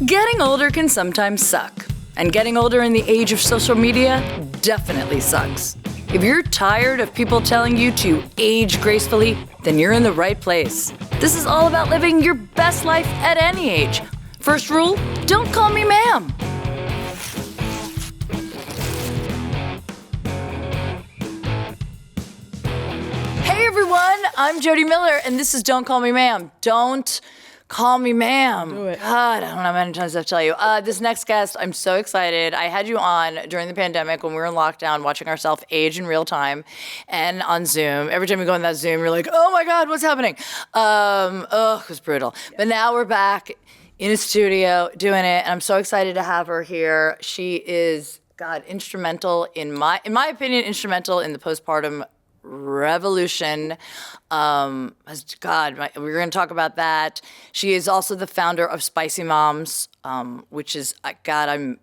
Getting older can sometimes suck, and getting older in the age of social media definitely sucks. If you're tired of people telling you to age gracefully, then you're in the right place. This is all about living your best life at any age. First rule, don't call me ma'am. Hey everyone, I'm Jodi Miller, and this is Don't Call Me Ma'am. Don't call me ma'am. Do it. God, I don't know how many times I have to tell you. This next guest, I'm so excited. I had you on during the pandemic when we were in lockdown, watching ourselves age in real time and on Zoom. Every time you go in that Zoom, you're like, oh my God, what's happening? It was brutal. Yeah. But now we're back in a studio doing it, and I'm so excited to have her here. She is, God, instrumental in my opinion, instrumental in the postpartum revolution. We're going to talk about that. She is also the founder of Spicy Moms, which is, God, I'm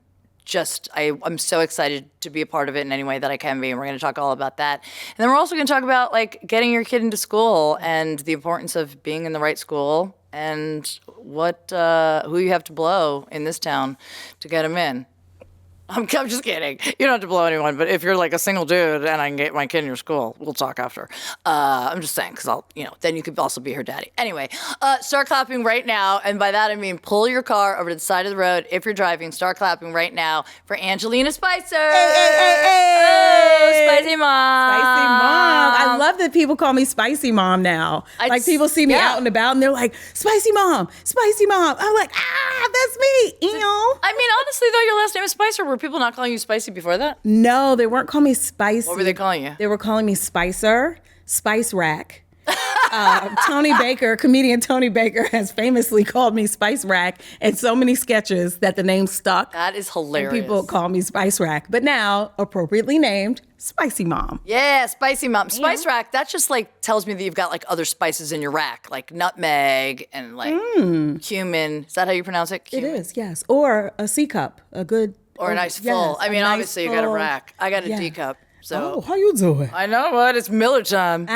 so excited to be a part of it in any way that I can be, and we're going to talk all about that. And then we're also going to talk about like getting your kid into school and the importance of being in the right school and who you have to blow in this town to get them in. I'm just kidding. You don't have to blow anyone, but if you're like a single dude and I can get my kid in your school, we'll talk after. I'm just saying, because then you could also be her daddy. Anyway, start clapping right now. And by that, I mean, pull your car over to the side of the road. If you're driving, start clapping right now for Angelina Spicer. Hey. Oh, Spicy Mom. Spicy Mom. I love that people call me Spicy Mom now. Like people see me out and about and they're like, Spicy Mom, Spicy Mom. I'm like, that's me. I mean, honestly, though, your last name is Spicer. Were people not calling you Spicy before that? No, they weren't calling me Spicy. What were they calling you? They were calling me Spicer, Spice Rack. Comedian Tony Baker has famously called me Spice Rack in so many sketches that the name stuck. That is hilarious. And people call me Spice Rack, but now appropriately named Spicy Mom. Yeah, Spicy Mom. Spice Rack, that just like tells me that you've got like other spices in your rack, like nutmeg and like cumin. Is that how you pronounce it? Cumin? It is, yes. Or a C cup, a good. Or a nice full. Yes, I mean, obviously you got a rack. I got a D cup. So. Oh, how you doing? I know what, it's Miller time.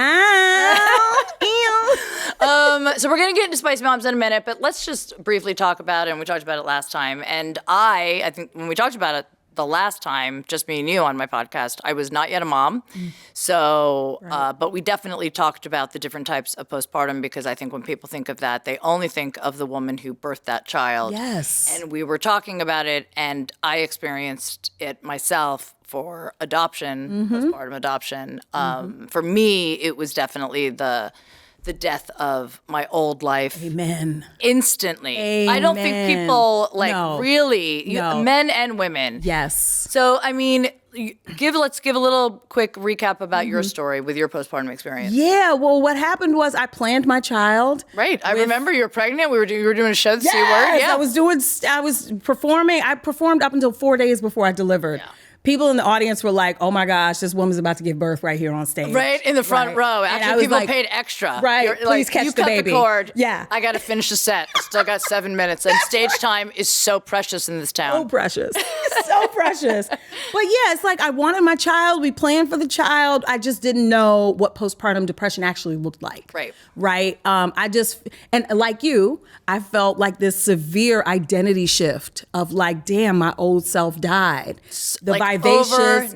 So we're going to get into Spicy Moms in a minute, but let's just briefly talk about it, and we talked about it last time. And I think when we talked about it the last time, just me and you on my podcast, I was not yet a mom. So, but we definitely talked about the different types of postpartum, because I think when people think of that, they only think of the woman who birthed that child. Yes. And we were talking about it, and I experienced it myself for adoption, postpartum adoption. For me, it was definitely the death of my old life. Amen. Instantly. Amen. I don't think people really, No. Men and women. Yes. So, I mean, let's give a little quick recap about your story with your postpartum experience. Yeah, well, what happened was I planned my child. Right. I remember you were pregnant. You were doing a show, the C Word. Yeah. I was performing. I performed up until 4 days before I delivered. Yeah. People in the audience were like, oh my gosh, this woman's about to give birth right here on stage. Right in the front row. Actually, people paid extra. Right, please catch the baby. You cut the cord. Yeah. I got to finish the set. I still got 7 minutes. And stage time is so precious in this town. So precious. So precious. But yeah, it's like I wanted my child. We planned for the child. I just didn't know what postpartum depression actually looked like. Right. Right. And like you, I felt like this severe identity shift of like, damn, my old self died. The vivacious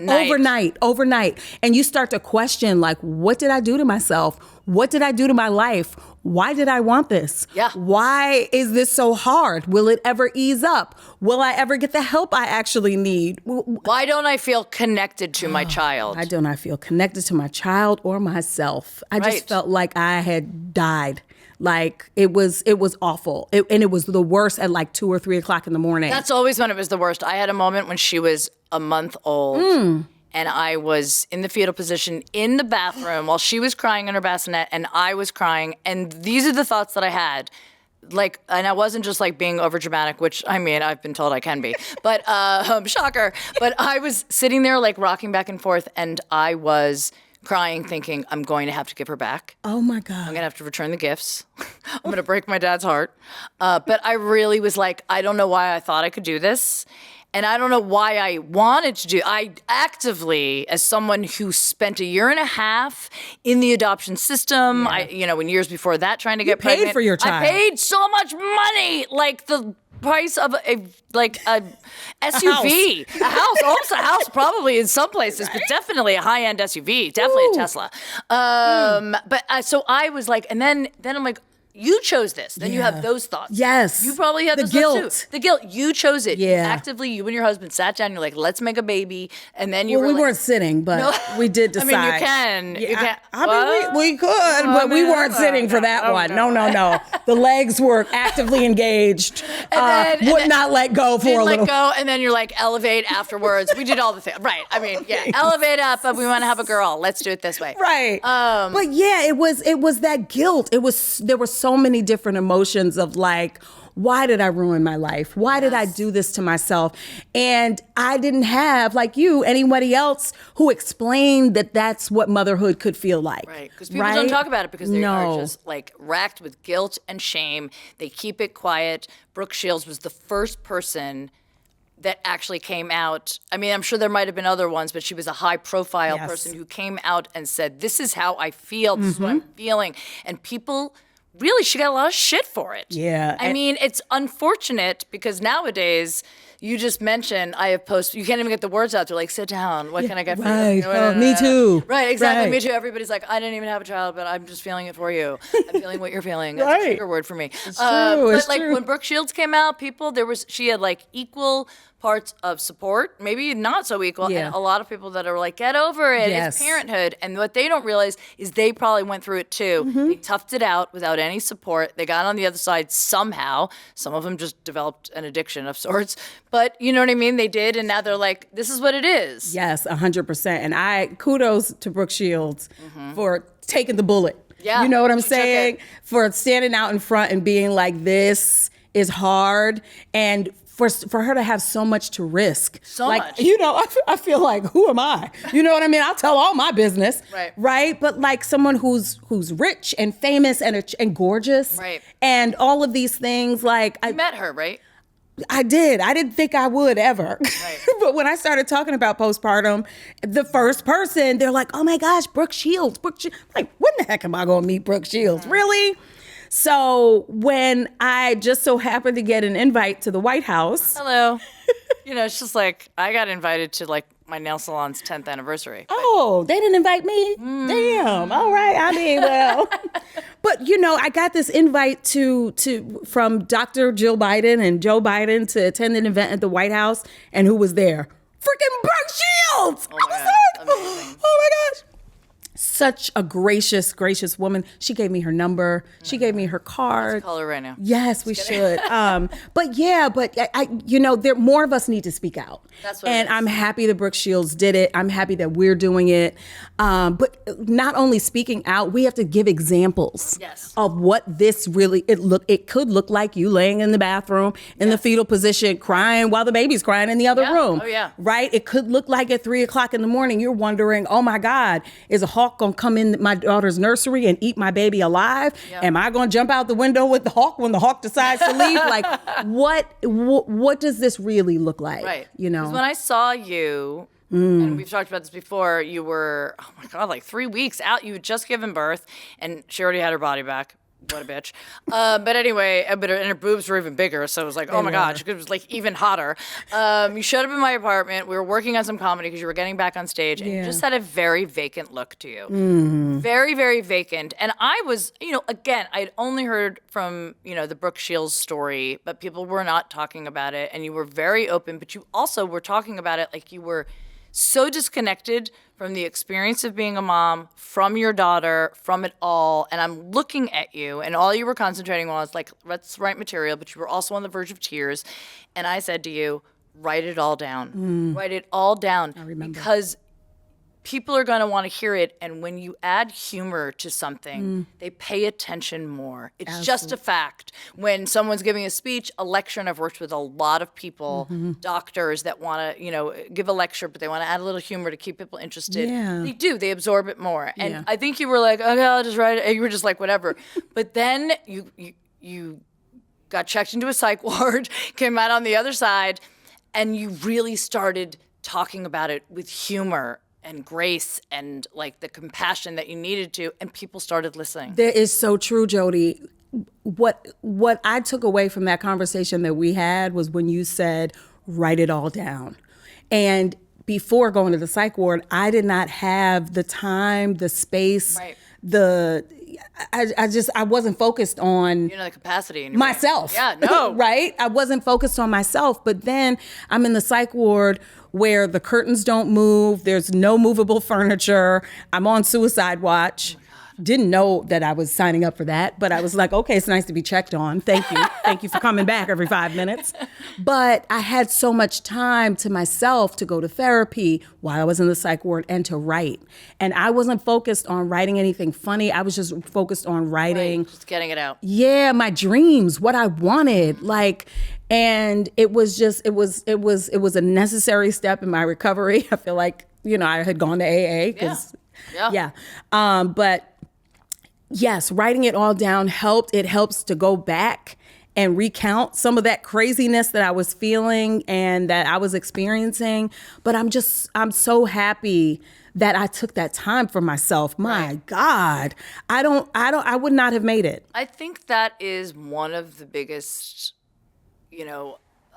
overnight. And you start to question, like, what did I do to myself? What did I do to my life? Why did I want this? Yeah. Why is this so hard? Will it ever ease up? Will I ever get the help I actually need? Why don't I feel connected to my child? Why don't I feel connected to my child or myself? I just felt like I had died. Like it was awful. And it was the worst at like 2 or 3 o'clock in the morning. That's always when it was the worst. I had a moment when she was a month old. And I was in the fetal position in the bathroom while she was crying in her bassinet and I was crying. And these are the thoughts that I had. Like, and I wasn't just like being over dramatic, which I mean, I've been told I can be, but shocker. But I was sitting there like rocking back and forth and I was crying, thinking, I'm going to have to give her back. Oh my God. I'm going to have to return the gifts. I'm going to break my dad's heart. But I really was like, I don't know why I thought I could do this. And I don't know why I wanted to do. I actively, as someone who spent 1.5 years in the adoption system, in years before that, trying to get pregnant. You paid for your child. I paid so much money, like the price of a SUV, a house, almost a house, probably in some places, but definitely a high-end SUV, definitely a Tesla. But so I was like, and then I'm like, you chose this. Then you have those thoughts. Yes. You probably had the those guilt. thoughts too. The guilt. You chose it. Yeah. Actively, you and your husband sat down. You're like, let's make a baby. And then you we weren't sitting, but we did decide. I mean, you can. Yeah, you can. I mean, we could, but we weren't sitting for that one. No. The legs were actively engaged. Would not let go for a little. Let go, and then you're like, elevate afterwards. We did all the things. Right. I mean, elevate up, but we want to have a girl. Let's do it this way. Right. But yeah, it was that guilt. There were so many different emotions of like, why did I ruin my life? Why did I do this to myself? And I didn't have, like you, anybody else who explained that that's what motherhood could feel like. Right, because people don't talk about it because they are just like racked with guilt and shame. They keep it quiet. Brooke Shields was the first person that actually came out. I mean, I'm sure there might have been other ones, but she was a high-profile person who came out and said, this is how I feel, this is what I'm feeling. And people... Really, she got a lot of shit for it. Yeah. I mean, it's unfortunate because nowadays you just mention I have posts. You can't even get the words out. They're like, sit down. What can I get for you? Right. Me too. Right, exactly. Right. Me too. Everybody's like, I didn't even have a child, but I'm just feeling it for you. I'm feeling what you're feeling. That's a trigger word for me. It's true. But like when Brooke Shields came out, she had like equal parts of support, maybe not so equal, and a lot of people that are like, get over it, it's parenthood. And what they don't realize is they probably went through it too. They toughed it out without any support. They got on the other side somehow. Some of them just developed an addiction of sorts. But you know what I mean? They did, and now they're like, this is what it is. Yes, 100%. And kudos to Brooke Shields for taking the bullet. Yeah, you know what I'm saying? For standing out in front and being like, this is hard. And for her to have so much to risk. So much. You know, I feel like, who am I? You know what I mean? I'll tell all my business. Right? But like someone who's rich and famous and gorgeous. Right. And all of these things, like... You met her, right? I did. I didn't think I would ever. Right. But when I started talking about postpartum, the first person, they're like, oh my gosh, Brooke Shields. Like, when the heck am I going to meet Brooke Shields? Really? So when I just so happened to get an invite to the White House. Hello. You know, it's just like, I got invited to like my nail salon's 10th anniversary. Oh, they didn't invite me? Damn. All right. I mean, well. But, you know, I got this invite from Dr. Jill Biden and Joe Biden to attend an event at the White House. And who was there? Freaking Brooke Shields. I was like, amazing. Oh my gosh. Such a gracious woman. She gave me her number. She gave me her card. Let's call her right now. Yes, we should. But I you know, more of us need to speak out. That's what and it is. I'm happy that Brooke Shields did it. I'm happy that we're doing it. But not only speaking out, we have to give examples of what this really it could look like. You laying in the bathroom in the fetal position, crying while the baby's crying in the other room. Oh yeah. Right? It could look like at 3:00 in the morning, you're wondering, oh my God, is a hawk gonna come in my daughter's nursery and eat my baby alive? Am I gonna jump out the window with the hawk when the hawk decides to leave? Like, what does this really look like? Right. You know, when I saw you, and we've talked about this before, you were, oh my God, like 3 weeks out. You had just given birth, and she already had her body back. What a bitch. But anyway, and her boobs were even bigger, so it was like, oh my God, she was like even hotter. You showed up in my apartment. We were working on some comedy because you were getting back on stage, and you just had a very vacant look to you. Very, very vacant. And I was, you know, again, I had only heard from, you know, the Brooke Shields story, but people were not talking about it, and you were very open, but you also were talking about it like you were so disconnected from the experience of being a mom, from your daughter, from it all. And I'm looking at you, and all you were concentrating on was like, let's write material, but you were also on the verge of tears. And I said to you, write it all down. Write it all down. I remember. Because people are going to want to hear it. And when you add humor to something, they pay attention more. It's just a fact. When someone's giving a speech, a lecture, and I've worked with a lot of people, doctors that want to, you know, give a lecture, but they want to add a little humor to keep people interested. Yeah. They do. They absorb it more. And I think you were like, okay, I'll just write it. And you were just like, whatever. But then you got checked into a psych ward, came out on the other side, and you really started talking about it with humor and grace and like the compassion that you needed to, and people started listening. That is so true, Jodi. what I took away from that conversation that we had was when you said, write it all down. And before going to the psych ward, I did not have the time, the space, Right. I wasn't focused on the capacity in your myself. brain. Yeah, no. Right? I wasn't focused on myself. But then I'm in the psych ward where the curtains don't move. There's no movable furniture. I'm on suicide watch. Didn't know that I was signing up for that, but I was like, okay, it's nice to be checked on. Thank you. Thank you for coming back every 5 minutes. But I had so much time to myself to go to therapy while I was in the psych ward and to write. And I wasn't focused on writing anything funny. I was just focused on writing. Right. Just getting it out. Yeah, my dreams, what I wanted. And it was a necessary step in my recovery. I feel like, I had gone to AA. But yes, writing it all down helped. It helps to go back and recount some of that craziness that I was feeling and that I was experiencing. But I'm so happy that I took that time for myself. My God, I would not have made it. I think that is one of the biggest,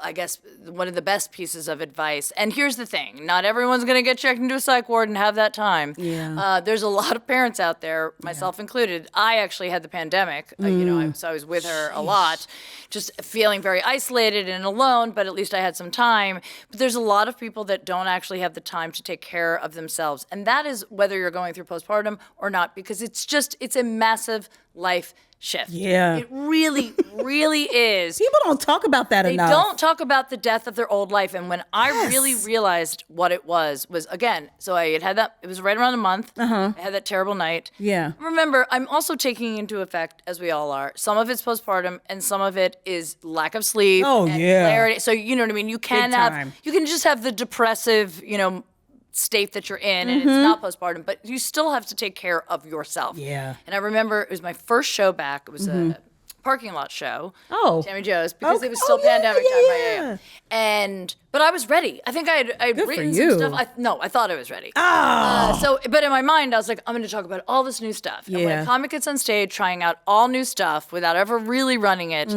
I guess one of the best pieces of advice. And here's the thing. Not everyone's going to get checked into a psych ward and have that time. Yeah. There's a lot of parents out there, myself included. I actually had the pandemic. So I was with her a lot, just feeling very isolated and alone, but at least I had some time. But there's a lot of people that don't actually have the time to take care of themselves. And that is whether you're going through postpartum or not, because it's a massive life shift. Yeah. It really, really is. People don't talk about that enough. They don't talk about the death of their old life. And when I really realized what it was again, so I had that, it was right around a month. I had that terrible night. Yeah. Remember, I'm also taking into effect, as we all are, some of it's postpartum and some of it is lack of sleep. Oh, and yeah. clarity. So, you know what I mean? You can just have the depressive, state that you're in, and it's not postpartum, but you still have to take care of yourself. Yeah. And I remember it was my first show back. It was a parking lot show. Oh. Tammy Joe's, because it was still pandemic time. Yeah. But I was ready. I think I had written some stuff. I thought I was ready. Oh. But in my mind, I was like, I'm going to talk about all this new stuff. And when a comic gets on stage trying out all new stuff without ever really running it,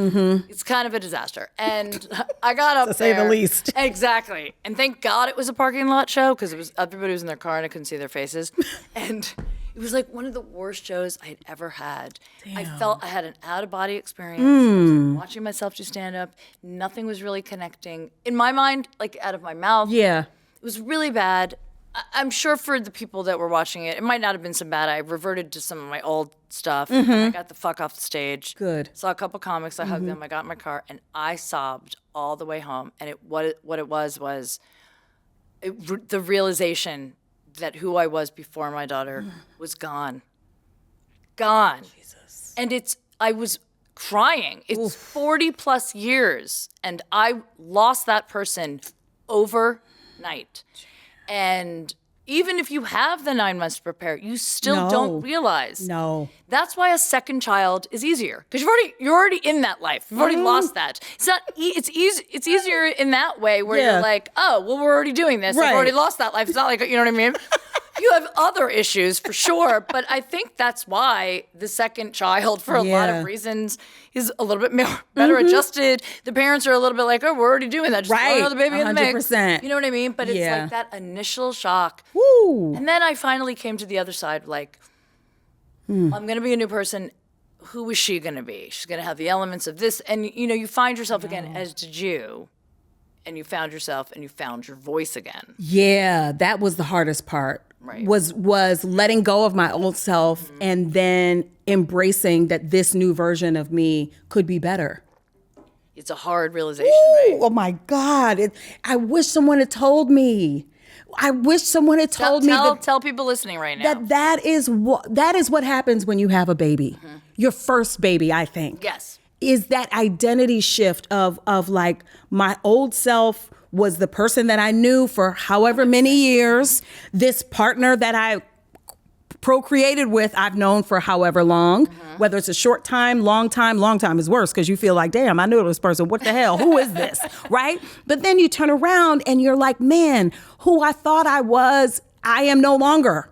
it's kind of a disaster. And I got up to say the least. Exactly. And thank God it was a parking lot show, because everybody was in their car and I couldn't see their faces. And it was like one of the worst shows I had ever had. Damn. I felt I had an out-of-body experience. I was watching myself do stand-up. Nothing was really connecting. In my mind, like out of my mouth. Yeah. It was really bad. I'm sure for the people that were watching it, it might not have been so bad. I reverted to some of my old stuff. I got the fuck off the stage. Good. Saw a couple comics. I hugged them. I got in my car, and I sobbed all the way home. And what it was the realization that who I was before my daughter was gone. Gone. Jesus. And I was crying. It's 40 plus years, and I lost that person overnight. And even if you have the 9 months to prepare, you still don't realize. No. That's why a second child is easier, because you're already in that life. You've already lost that. It's not. It's easy. It's easier in that way where you're like, oh, well, we're already doing this. Right. I've already lost that life. It's not like, you know what I mean. You have other issues for sure, but I think that's why the second child, for a lot of reasons, is a little bit better adjusted. The parents are a little bit like, oh, we're already doing that. Just throw another baby in the mix. 100%. You know what I mean? But it's like that initial shock. Woo. And then I finally came to the other side, like, I'm going to be a new person. Who is she going to be? She's going to have the elements of this. And, you find yourself again, as did you. And you found yourself and you found your voice again. Yeah, that was the hardest part. Right. Was letting go of my old self and then embracing that this new version of me could be better. It's a hard realization, right? Oh my God. I wish someone had told me. I wish someone had told me. Tell people listening right now. That is what happens when you have a baby. Your first baby, I think. Yes. Is that identity shift of like my old self was the person that I knew for however many years. This partner that I procreated with, I've known for however long, whether it's a short time. Long time is worse because you feel like, damn, I knew this person. What the hell? Who is this? Right? But then you turn around and you're like, man, who I thought I was, I am no longer.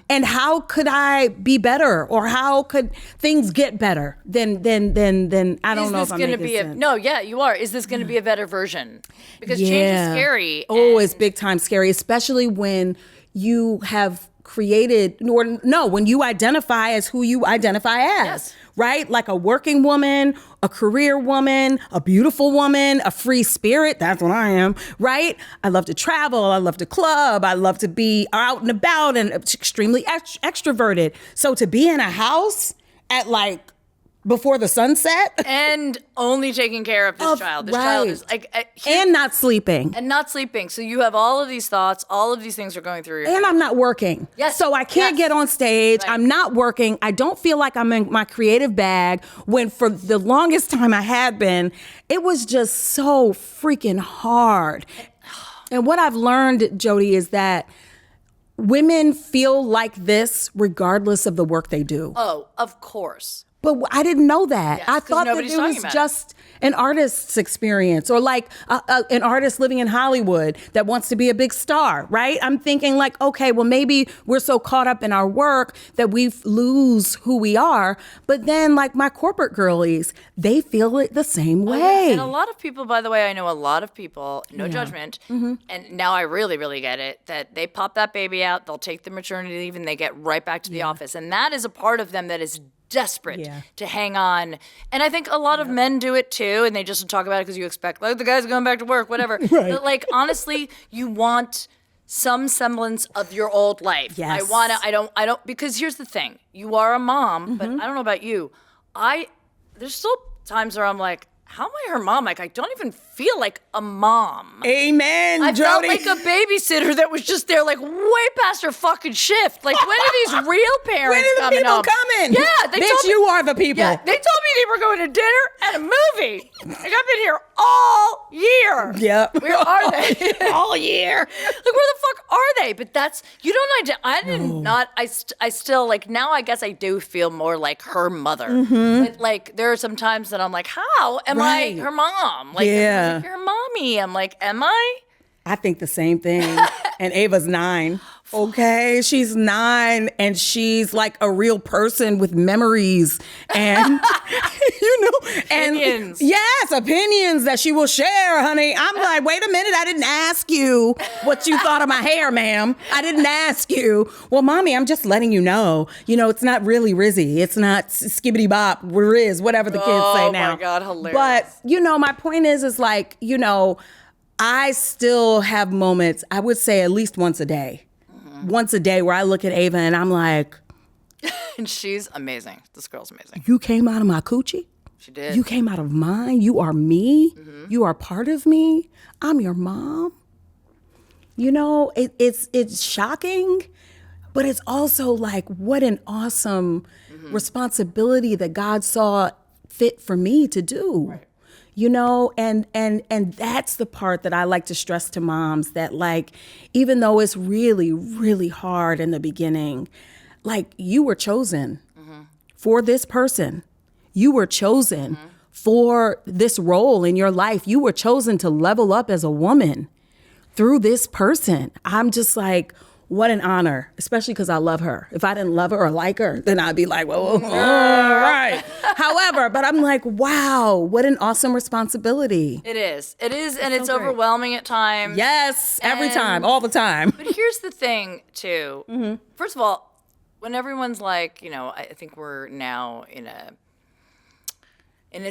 And how could I be better, or how could things get better than I don't know if I'm making sense. No, yeah, you are. Is this going to be a better version? Because change is scary. Oh, it's big time scary, especially when you have created, when you identify as who you identify as. Yes. Right? Like a working woman, a career woman, a beautiful woman, a free spirit. That's what I am, right? I love to travel. I love to club. I love to be out and about and extremely extroverted. So to be in a house at like before the sunset. And only taking care of this child. This child is like... and not sleeping. And not sleeping. So you have all of these thoughts, all of these things are going through your And head. I'm not working. Yes. So I can't get on stage. Right. I'm not working. I don't feel like I'm in my creative bag, when for the longest time I had been. It was just so freaking hard. And what I've learned, Jodi, is that women feel like this regardless of the work they do. Oh, of course. But I didn't know that. Yes, I 'cause thought that nobody's it talking was about just an artist's experience, or like an artist living in Hollywood that wants to be a big star, right? I'm thinking like, okay, well, maybe we're so caught up in our work that we lose who we are. But then like my corporate girlies, they feel it the same way. And a lot of people, by the way, I know a lot of people, no judgment, and now I really, really get it, that they pop that baby out, they'll take the maternity leave, and they get right back to the office. And that is a part of them that is desperate to hang on. And I think a lot of men do it too, and they just talk about it because you expect, like, the guy's going back to work, whatever. But like, honestly, you want some semblance of your old life. Yes. I don't, because here's the thing. You are a mom, but I don't know about you. There's still times where I'm like, how am I her mom? Like, I don't even feel like a mom. Amen, I felt Jodi. like a babysitter that was just there, like, way past her fucking shift. Like, when are these real parents When are the coming people up? coming? Yeah, they Bitch, told me, you are the people. Yeah, they told me they were going to dinner and a movie. Like, I've been here all year. Yep. Where are they? All year. Like, where the fuck are they? But that's, you don't, I still, like, now I guess I do feel more like her mother. But, like, there are some times that I'm like, how am I her mom? Like, Yeah. like, your mommy. I'm like, am I? I think the same thing. And Ava's 9. Okay, she's 9, and she's like a real person with memories and and Opinions. yes, opinions that she will share, honey. I'm like, wait a minute, I didn't ask you what you thought of my hair, ma'am. I didn't ask you. Well, mommy, I'm just letting you know. It's not really Rizzy. It's not skibbity bop, Riz, whatever the kids say now. Oh my God, hilarious. But my point is like, I still have moments, I would say at least once a day. Once a day where I look at Ava and I'm like, and she's amazing. This girl's amazing. you came out of my coochie? She did. You came out of mine? You are me? You are part of me? I'm your mom? It's shocking, but it's also like, what an awesome responsibility that God saw fit for me to do. Right. And that's the part that I like to stress to moms, that like, even though it's really, really hard in the beginning, like, you were chosen for this person. You were chosen for this role in your life. You were chosen to level up as a woman through this person. I'm just like, what an honor, especially because I love her. If I didn't love her or like her, then I'd be like, well, all right. However, but I'm like, wow, what an awesome responsibility. It is, and it's overwhelming at times. Yes, every time, all the time. But here's the thing, too. First of all, when everyone's like, I think we're now in a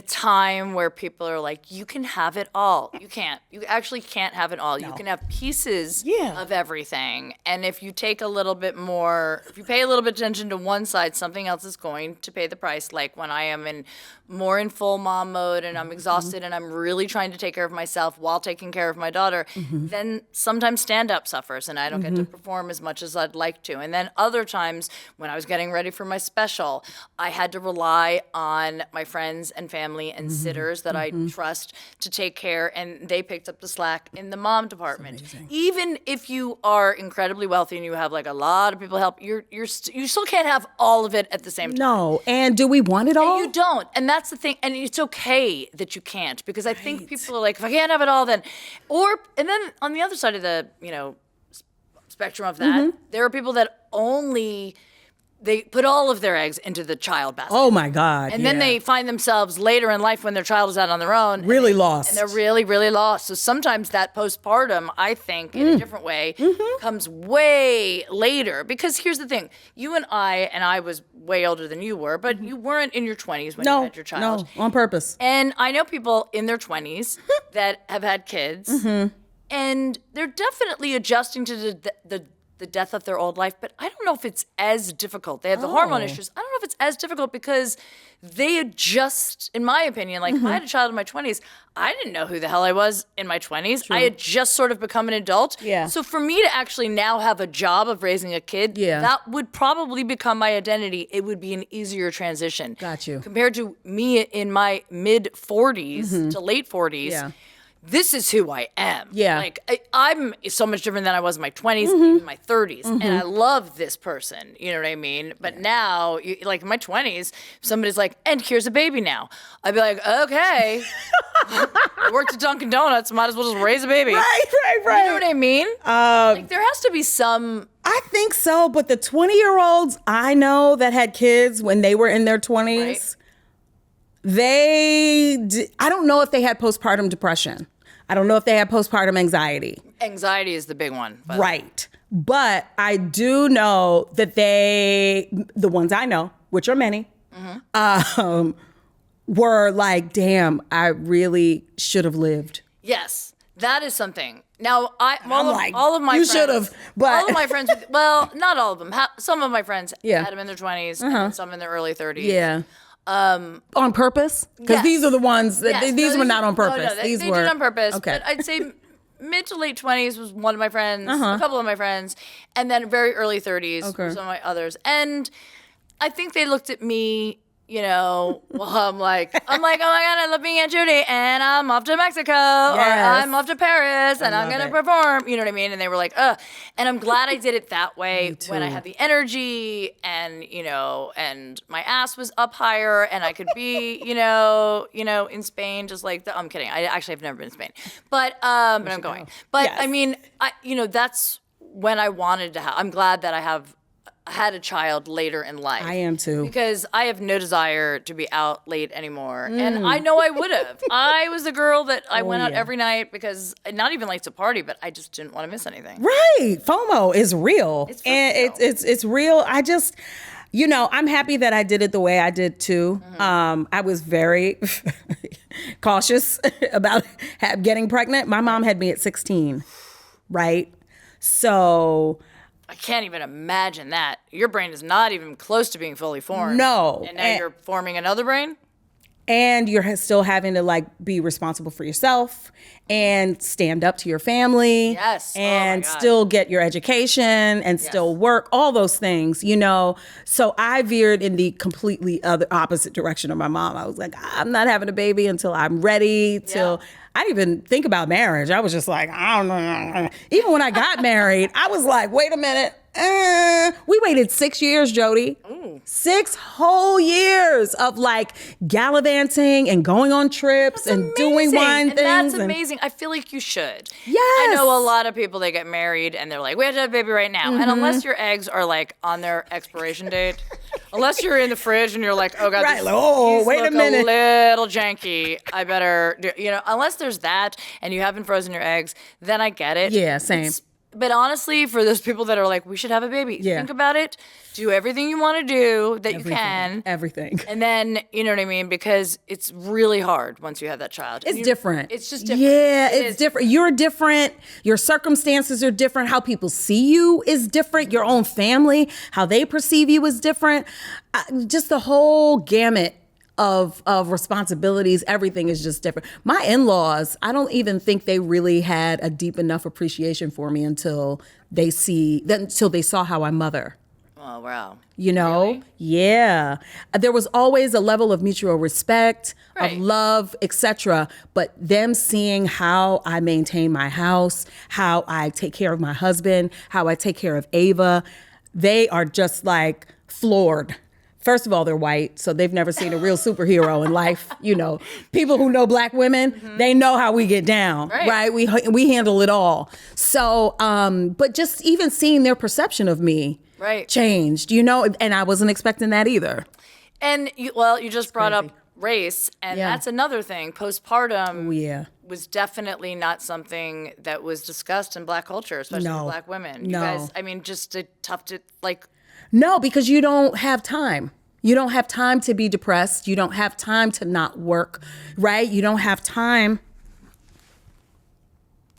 time where people are like, you can have it all. You can't. You actually can't have it all. No. You can have pieces of everything. And if you take a little bit more, if you pay a little bit attention to one side, something else is going to pay the price. Like when I am more in full mom mode and I'm exhausted and I'm really trying to take care of myself while taking care of my daughter, then sometimes stand-up suffers and I don't get to perform as much as I'd like to. And then other times when I was getting ready for my special, I had to rely on my friends and family and sitters that I trust to take care, and they picked up the slack in the mom department. Even if you are incredibly wealthy and you have like a lot of people help, you still can't have all of it at the same time. No, and do we want it all? And you don't, and that's the thing. And it's okay that you can't, because I think people are like, if I can't have it all, then, and then on the other side of the spectrum of that. There are people that they put all of their eggs into the child basket. Oh my God. And then they find themselves later in life when their child is out on their own. Really lost. And they're really, really lost. So sometimes that postpartum, I think, in a different way, comes way later. Because here's the thing. You and I was way older than you were, but you weren't in your 20s when you had your child. No, on purpose. And I know people in their 20s that have had kids. And they're definitely adjusting to the death of their old life, but I don't know if it's as difficult. They have the hormone issues. I don't know if it's as difficult because they adjust, in my opinion, like if I had a child in my 20s, I didn't know who the hell I was in my 20s. True. I had just sort of become an adult. Yeah. So for me to actually now have a job of raising a kid, that would probably become my identity. It would be an easier transition. Got you. Compared to me in my mid 40s to late 40s. Yeah. This is who I am. Yeah. Like, I'm so much different than I was in my 20s, even my 30s. And I love this person. You know what I mean? But now, like in my 20s, somebody's like, and here's a baby now. I'd be like, okay. I worked at Dunkin' Donuts. Might as well just raise a baby. Right. You know what I mean? Like, there has to be some... I think so. But the 20-year-olds I know that had kids when they were in their 20s, I don't know if they had postpartum depression. I don't know if they had postpartum anxiety. Anxiety is the big one. Right. But I do know that the ones I know, which are many, were like, damn, I really should have lived. Yes, that is something. Now, all of my friends, should have, but all of my friends, well, not all of them. Some of my friends had them in their 20s and some in their early 30s. Yeah. On purpose? Because these are the ones that these were not on purpose. They did on purpose. Okay. But I'd say mid to late 20s was one of my friends, a couple of my friends, and then very early 30s were some of my others. And I think they looked at me, well, I'm like, oh my God, I love being Aunt Jodi, and I'm off to Mexico, or I'm off to Paris, and I'm gonna perform. You know what I mean? And they were like, ugh. And I'm glad I did it that way when I had the energy, and and my ass was up higher, and I could be, in Spain, just like I'm kidding. I actually have never been to Spain, but I'm going. But I mean, that's when I wanted to have. I'm glad that I had a child later in life. I am too. Because I have no desire to be out late anymore. And I know I would have. I was the girl that I went out every night because, not even like to party, but I just didn't want to miss anything. Right. FOMO is real. It's real. It's real. I just, I'm happy that I did it the way I did too. I was very cautious about getting pregnant. My mom had me at 16, right? So... I can't even imagine that. Your brain is not even close to being fully formed. No. And now you're forming another brain? And you're still having to be responsible for yourself and stand up to your family. Yes. And still get your education and still work, all those things, So I veered in the completely opposite direction of my mom. I was like, I'm not having a baby until I'm ready, I didn't even think about marriage. I was just like, I don't know. Even when I got married, I was like, wait a minute. We waited 6 years, Jodi. 6 whole years of gallivanting and going on trips and doing wine things. That's amazing. I feel like you should. Yes. I know a lot of people that get married and they're like, we have to have a baby right now. And unless your eggs are on their expiration date, unless you're in the fridge and you're like, oh God, these wait a look minute. a little janky. I better, unless there's that and you haven't frozen your eggs, then I get it. Yeah, same. But honestly, for those people that are like, we should have a baby, think about it. Do everything you want to do that you can. Everything. And then, you know what I mean? Because it's really hard once you have that child. It's different. It's just different. Yeah, it's different. You're different. Your circumstances are different. How people see you is different. Your own family, how they perceive you is different. Just the whole gamut of responsibilities, everything is just different. My in-laws, I don't even think they really had a deep enough appreciation for me until they saw how I mother. Oh, wow. Really? Yeah. There was always a level of mutual respect, of love, etc. But them seeing how I maintain my house, how I take care of my husband, how I take care of Ava, they are just floored First of all, they're white, so they've never seen a real superhero in life. You know, people who know black women, they know how we get down, right? We handle it all. So, but just even seeing their perception of me changed, you know, and I wasn't expecting that either. And you just brought up race, and that's another thing. Postpartum was definitely not something that was discussed in black culture, especially for black women. You guys, I mean, just tough to like. No, because you don't have time. You don't have time to be depressed. You don't have time to not work, right? You don't have time.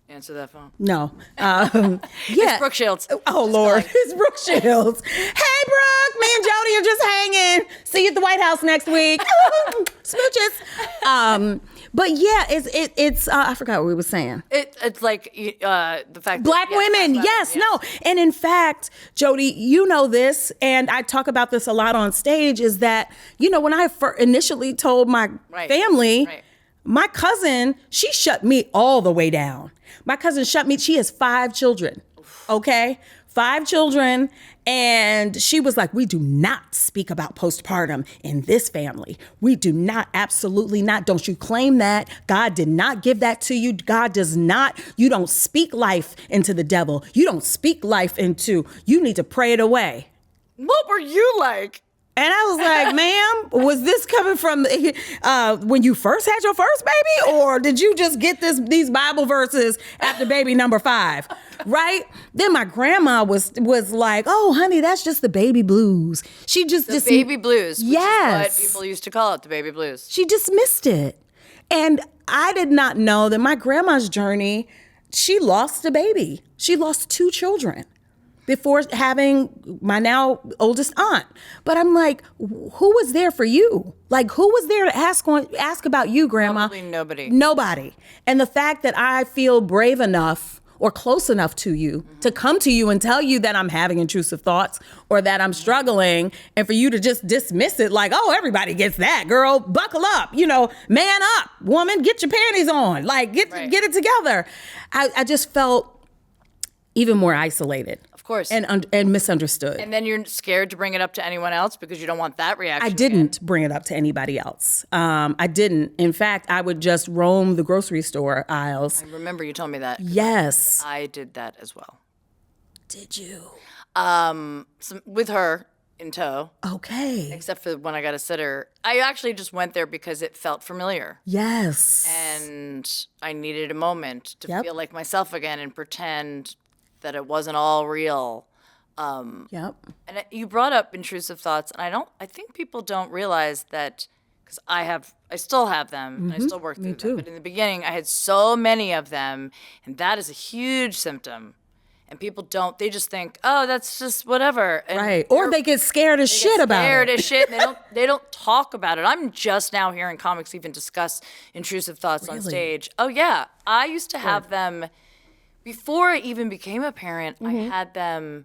Answer that phone. No. It's Brooke Shields. Oh, Lord. It's Brooke Shields. Hey, Brooke. Me and Jodi are just hanging. See you at the White House next week. Smooches. But yeah, it's I forgot what we were saying. It's like the fact black women, yes, no. And in fact, Jodi, you know this, and I talk about this a lot on stage, is that, you know, when I initially told my family, my cousin, she shut me all the way down. My cousin shut me, she has 5 children, okay? 5 children. And she was like, we do not speak about postpartum in this family. We do not, absolutely not. Don't you claim that. God did not give that to you. God does not. You don't speak life into the devil. You don't speak life into, you need to pray it away. What were you like? And I was like, ma'am, was this coming from when you first had your first baby? Or did you just get these Bible verses after baby number 5? Right? Then my grandma was like, oh, honey, that's just the baby blues. She just the baby blues, which yes. is what people used to call it, the baby blues. She dismissed it. And I did not know that my grandma's journey, she lost a baby. She lost 2 children before having my now oldest aunt. But I'm like, who was there for you? Like, who was there to ask about you, Grandma? Probably nobody. Nobody. And the fact that I feel brave enough or close enough to you to come to you and tell you that I'm having intrusive thoughts or that I'm struggling, and for you to just dismiss it like, oh, everybody gets that, girl, buckle up, you know, man up, woman, get your panties on, like get it together. I just felt even more isolated. Of course. And misunderstood. And then you're scared to bring it up to anyone else because you don't want that reaction. I didn't bring it up to anybody else. I didn't. In fact, I would just roam the grocery store aisles. I remember you told me that. Yes. I did that as well. Did you? With her in tow. Okay. Except for when I got a sitter. I actually just went there because it felt familiar. Yes. And I needed a moment to feel like myself again and pretend that it wasn't all real. And you brought up intrusive thoughts, and I think people don't realize that, because I still have them, and I still work through them. But in the beginning, I had so many of them, and that is a huge symptom. And people they just think, oh, that's just whatever. And or they get scared as shit about it. Scared as shit, and they don't talk about it. I'm just now hearing comics even discuss intrusive thoughts on stage. Oh yeah, I used to have them. Before I even became a parent, I had them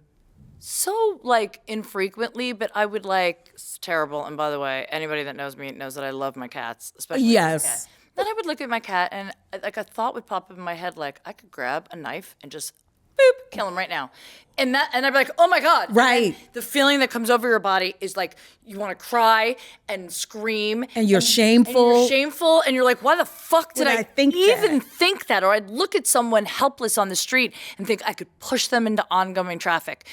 so like infrequently, but I would it's terrible. And by the way, anybody that knows me knows that I love my cats, especially my cat. Then I would look at my cat and like a thought would pop up in my head, like I could grab a knife and just boop, kill him right now. And I'd be like, oh my God. Right. The feeling that comes over your body is like you want to cry and scream. And you're shameful. And you're like, why the fuck did I think that? Or I'd look at someone helpless on the street and think I could push them into oncoming traffic.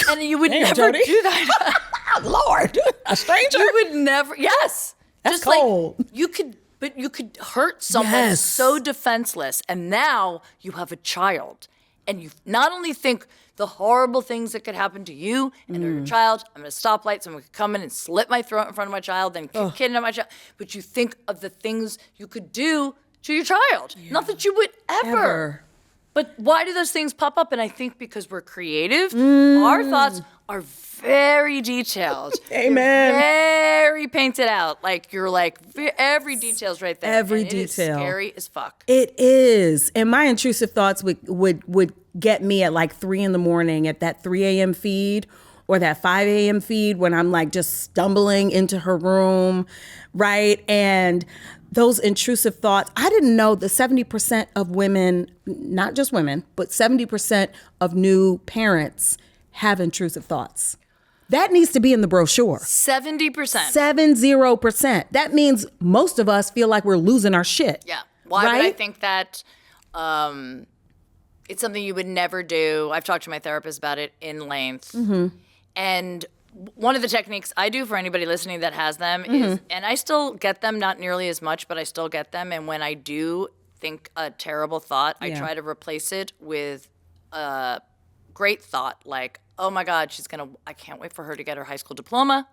And you would never do that. Lord, a stranger? You would never, yes. That's just cold. Like, you could hurt someone so defenseless. And now you have a child. And you not only think the horrible things that could happen to you and to your child. I'm at a stoplight, someone could come in and slit my throat in front of my child, then kidnap my child. But you think of the things you could do to your child. Yeah. Not that you would ever. But why do those things pop up? And I think because we're creative, our thoughts are very detailed. Amen. Very painted out. Like you're like, every detail's right there. Every detail. It is scary as fuck. It is. And my intrusive thoughts would get me at like 3 a.m. at that 3 a.m. feed or that 5 a.m. feed when I'm like just stumbling into her room, right? And those intrusive thoughts, I didn't know that 70% of women, not just women, but 70% of new parents have intrusive thoughts. That needs to be in the brochure. 70%. 70%. That means most of us feel like we're losing our shit. Yeah. Why would I think that it's something you would never do? I've talked to my therapist about it in length. And one of the techniques I do for anybody listening that has them is, and I still get them, not nearly as much, but I still get them. And when I do think a terrible thought, I try to replace it with a great thought, like, oh my God, I can't wait for her to get her high school diploma.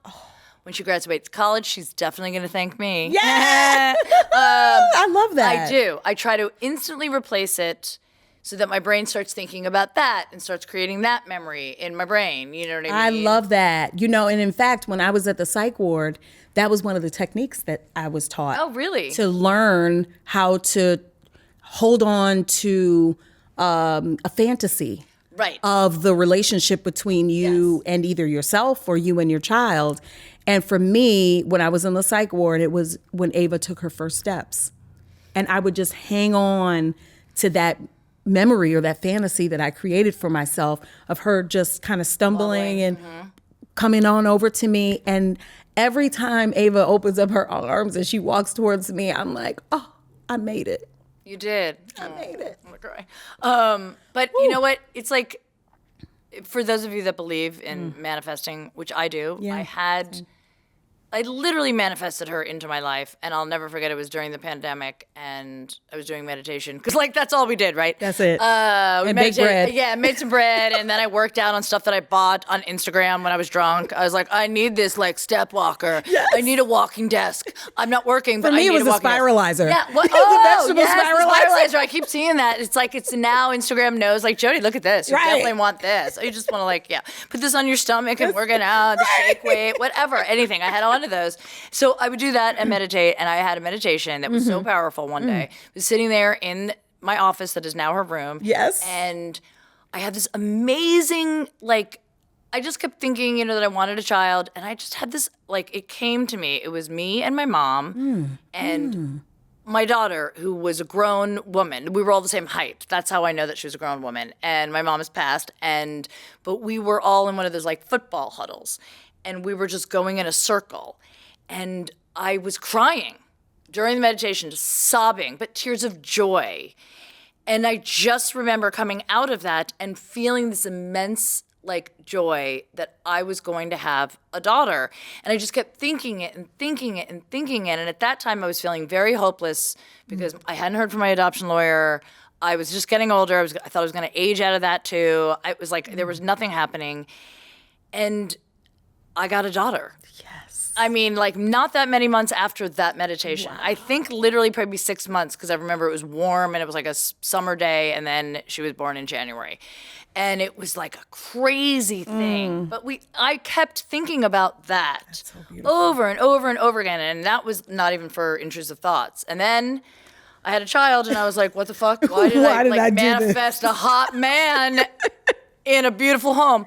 When she graduates college, she's definitely going to thank me. Yeah. I love that. I do. I try to instantly replace it so that my brain starts thinking about that and starts creating that memory in my brain. You know what I mean? I love that. And in fact, when I was at the psych ward, that was one of the techniques that I was taught. Oh, really? To learn how to hold on to a fantasy. Right. Of the relationship between you and either yourself or you and your child. And for me, when I was in the psych ward, it was when Ava took her first steps. And I would just hang on to that memory or that fantasy that I created for myself of her just kind of stumbling and coming on over to me. And every time Ava opens up her arms and she walks towards me, I'm like, oh, I made it. You did. I made it. I'm gonna cry. But you know what? It's like, for those of you that believe in manifesting, which I do, I literally manifested her into my life, and I'll never forget it was during the pandemic, and I was doing meditation. Because, that's all we did, right? That's it. We and bake bread. Yeah, made some bread, and then I worked out on stuff that I bought on Instagram when I was drunk. I was like, I need this, step walker. Yes. I need a walking desk. I'm not working, but I need a walking desk. For me, it was a spiralizer. Yeah. The vegetable spiralizer. I keep seeing that. It's now Instagram knows, Jodi, look at this. You definitely want this. You just want to, put this on your stomach and work it out, the shake weight, whatever, anything. I had all of those. So I would do that and meditate, and I had a meditation that was so powerful one day. I was sitting there in my office that is now her room. Yes. And I had this amazing, I just kept thinking, that I wanted a child, and I just had this, it came to me. It was me and my mom and my daughter, who was a grown woman. We were all the same height. That's how I know that she was a grown woman. And my mom has passed, but we were all in one of those, football huddles. And we were just going in a circle. And I was crying during the meditation, just sobbing, but tears of joy. And I just remember coming out of that and feeling this immense, joy that I was going to have a daughter. And I just kept thinking it and thinking it and thinking it. And at that time, I was feeling very hopeless because I hadn't heard from my adoption lawyer. I was just getting older. I thought I was going to age out of that too. I was there was nothing happening. And I got a daughter. Yes. I mean, not that many months after that meditation. Wow. I think literally probably 6 months, because I remember it was warm and it was a summer day, and then she was born in January. And it was a crazy thing. But I kept thinking about that over and over and over again, and that was not even for intrusive thoughts. And then I had a child, and I was like, what the fuck? Why did I manifest a hot man in a beautiful home,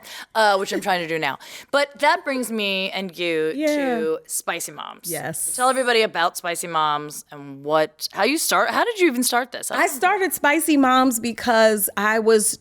which I'm trying to do now. But that brings me and you to Spicy Moms. Yes. Tell everybody about Spicy Moms and how did you even start this? I started Spicy Moms because I was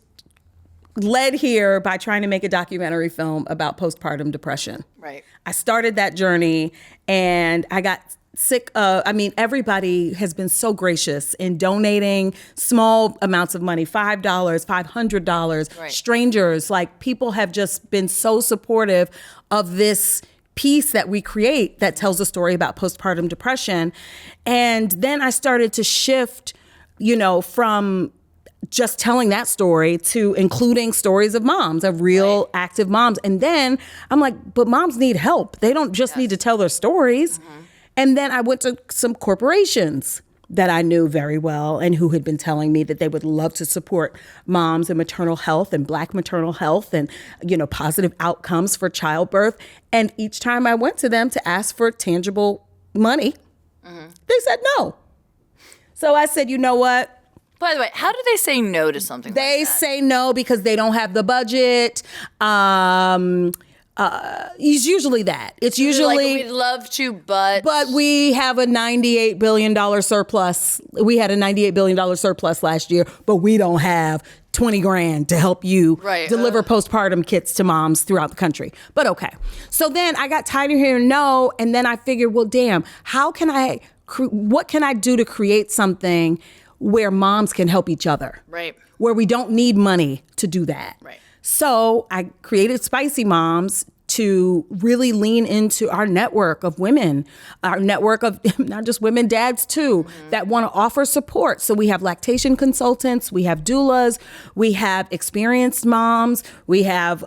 led here by trying to make a documentary film about postpartum depression. Right. I started that journey, and I got sick of, everybody has been so gracious in donating small amounts of money, $5, $500, right. Strangers, people have just been so supportive of this piece that we create that tells a story about postpartum depression. And then I started to shift, from just telling that story to including stories of moms, of real active moms. And then I'm like, but moms need help. They don't just need to tell their stories. And then I went to some corporations that I knew very well and who had been telling me that they would love to support moms and maternal health and Black maternal health and, positive outcomes for childbirth. And each time I went to them to ask for tangible money, they said no. So I said, you know what? By the way, how do they say no to something like that? They say no because they don't have the budget. It's usually that. It's usually like, we'd love to, but we have a $98 billion surplus. We had a $98 billion surplus last year, but we don't have 20 grand to help you deliver postpartum kits to moms throughout the country. But okay. So then I got tired of hearing no, and then I figured, well, damn, what can I do to create something where moms can help each other? Right. Where we don't need money to do that. Right. So I created Spicy Moms to really lean into our network of women, our network of not just women, dads too, that want to offer support. So we have lactation consultants, we have doulas, we have experienced moms, we have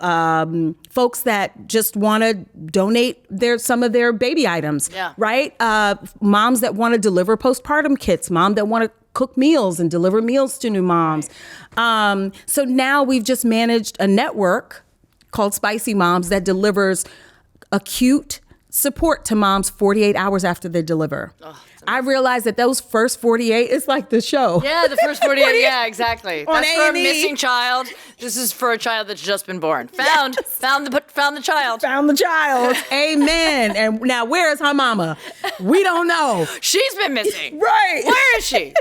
folks that just want to donate some of their baby items, right? Moms that want to deliver postpartum kits, moms that want to cook meals and deliver meals to new moms. So now we've just managed a network called Spicy Moms that delivers acute support to moms 48 hours after they deliver. I realized that those first 48, it's like the show. Yeah, the first 48, yeah, exactly. On That's for a A&E. missing child. This is for a child that's just been born. Found the child. Found the child. Amen. And now where is her mama? We don't know. She's been missing. Right. Where is she?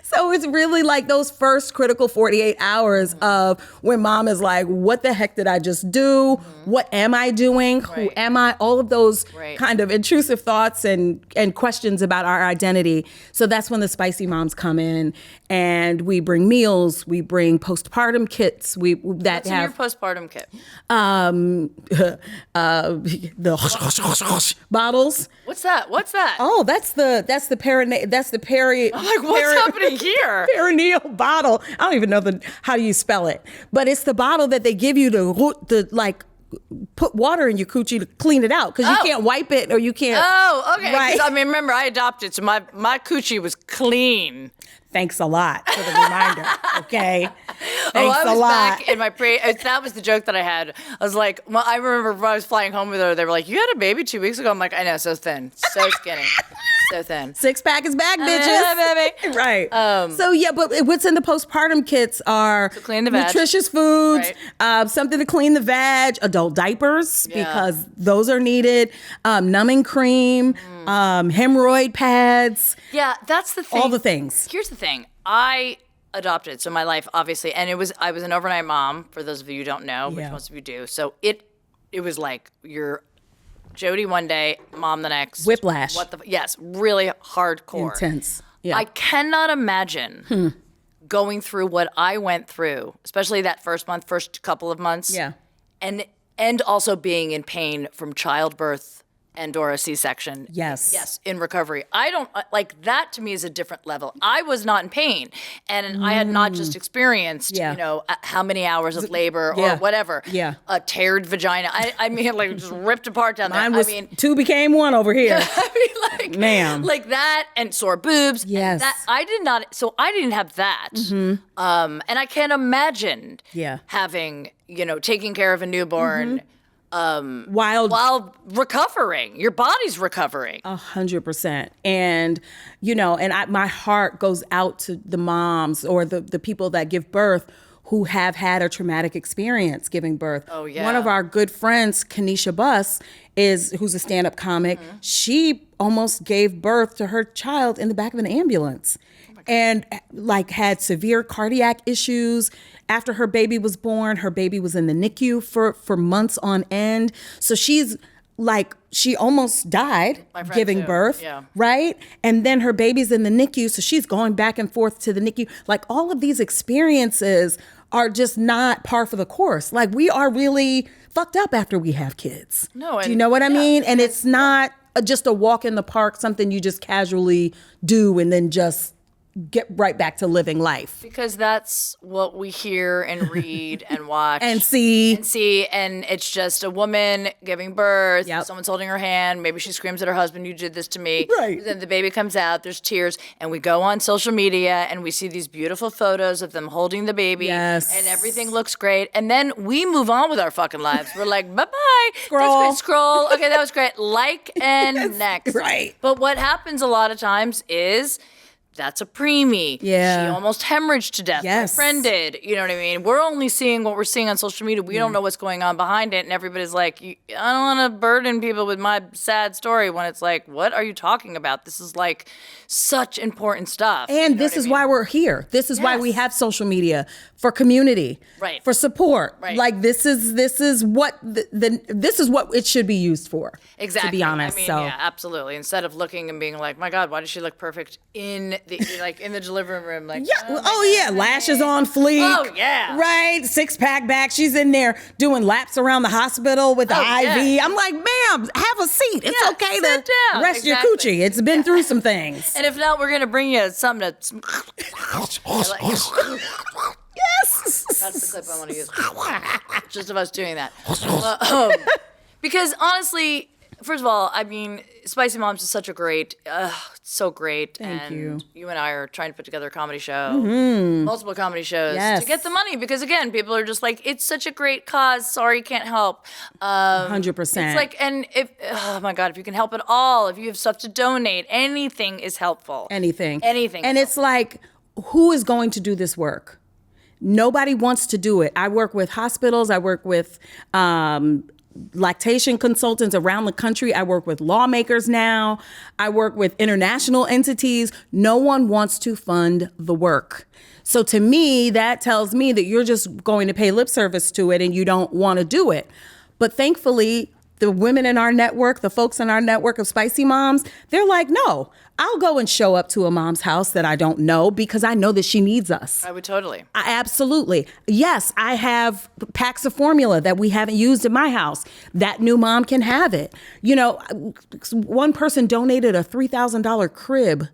So it's really like those first critical 48 hours of when mom is like, what the heck did I just do? What am I doing? Who am I? All of those kind of intrusive thoughts and questions about our identity. So that's when the Spicy Moms come in, and we bring meals, we bring postpartum kits. What's in your postpartum kit? The bottles. What's that? Oh, that's the peri. I'm like, what's happening here? Perineal bottle. I don't even know how you spell it, but it's the bottle that they give you to like put water in your coochie to clean it out because you can't wipe it or you can't. Oh, okay. Right. I mean, remember, I adopted, so my coochie was clean. Thanks a lot for the reminder. Okay. Thanks I was a lot. back in my that was the joke that I had. I was like, well, I remember when I was flying home with her, they were like, you had a baby 2 weeks ago? I'm like, I know, so thin, so skinny, so thin. Six pack is back, bitches. Baby. Right. So yeah, but what's in the postpartum kits are clean the vag. Nutritious foods, something to clean the vag, adult diapers because those are needed, numbing cream, hemorrhoid pads. Yeah, that's the thing. All the things. Here's the thing. I adopted, so my life obviously, and I was an overnight mom. For those of you who don't know, which most of you do. So it was like you're Jodi one day, mom the next. Whiplash. Yes, really hardcore. Intense. Yeah. I cannot imagine going through what I went through, especially that first couple of months. Yeah. And also being in pain from childbirth and or a C-section. Yes, in recovery. I don't like that. To me is a different level. I was not in pain, and I had not just experienced, how many hours of labor or whatever. Yeah, a teared vagina. I mean, like just ripped apart down there. I mean, two became one over here. I mean, ma'am, like that, and sore boobs. Yes, that I did not. So I didn't have that. And I can't imagine. Having taking care of a newborn. While recovering, your body's recovering. 100%. And, my heart goes out to the moms or the people that give birth who have had a traumatic experience giving birth. Oh, yeah. One of our good friends, Kanisha Buss, who's a stand-up comic. She almost gave birth to her child in the back of an ambulance. And had severe cardiac issues. After her baby was born, her baby was in the NICU for months on end. So she almost died giving birth, right? And then her baby's in the NICU, so she's going back and forth to the NICU. Like, all of these experiences are just not par for the course. Like, we are really fucked up after we have kids. No, do you know what I mean? And it's not just a walk in the park, something you just casually do and then just get right back to living life. Because that's what we hear and read and watch. and see. And it's just a woman giving birth. Someone's holding her hand. Maybe she screams at her husband, you did this to me. Right. Then the baby comes out, there's tears, and we go on social media and we see these beautiful photos of them holding the baby. Yes. And everything looks great. And then we move on with our fucking lives. We're like, bye-bye. Scroll. That's great. Scroll. Okay, that was great. Like and next. Right. But what happens a lot of times is that's a preemie. Yeah. She almost hemorrhaged to death. Yes. My friend did. You know what I mean? We're only seeing what we're seeing on social media. We don't know what's going on behind it. And everybody's like, I don't want to burden people with my sad story, when it's like, what are you talking about? This is like such important stuff. And this is why we're here. This is why we have social media, for community, Right. for support. Right. Like this is what this is what it should be used for. Exactly. To be honest. I mean, so yeah, absolutely. Instead of looking and being like, my God, why does she look perfect in the delivery room? Like, yeah. Lashes on fleek. Oh, yeah. Right. 6-pack back. She's in there doing laps around the hospital with the IV. yeah. I'm like, ma'am, have a seat. It's Yeah, okay sit to down. rest your Exactly. coochie. It's been through some things. And if not, we're gonna bring you something to. Yes. That's the clip I want to use. Just of us doing that. Because honestly, first of all, I mean, Spicy Moms is such a great, so great. Thank and you. and I are trying to put together a comedy show, multiple comedy shows Yes. to get the money. Because again, people are just like, it's such a great cause. Sorry, can't help. 100%. It's like, and if, oh my God, if you can help at all, if you have stuff to donate, anything is helpful. Anything. Anything. And it's like, who is going to do this work? Nobody wants to do it. I work with hospitals. I work with lactation consultants around the country. I work with lawmakers now. I work with international entities. No one wants to fund the work. So to me, that tells me that you're just going to pay lip service to it and you don't want to do it. But thankfully, the women in our network, the folks in our network of Spicy Moms, they're like, no, I'll go and show up to a mom's house that I don't know because I know that she needs us. I would totally. Absolutely. Yes, I have packs of formula that we haven't used in my house. That new mom can have it. You know, one person donated a $3,000 crib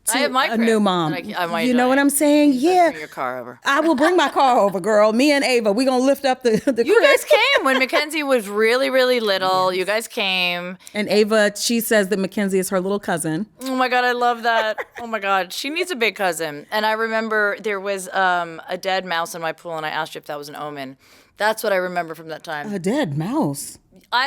to I have my a crib new mom. that I might You know what donate. I'm saying? Yeah. Bring your car over. I will bring my car over, girl. Me and Ava, we're going to lift up the You crib. guys came when Mackenzie was really, really little. You guys came. And Ava, she says that Mackenzie is her little cousin. Oh my God, I love that. Oh my God, she needs a big cousin. And I remember there was a dead mouse in my pool, and I asked you if that was an omen. That's what I remember from that time. A dead mouse.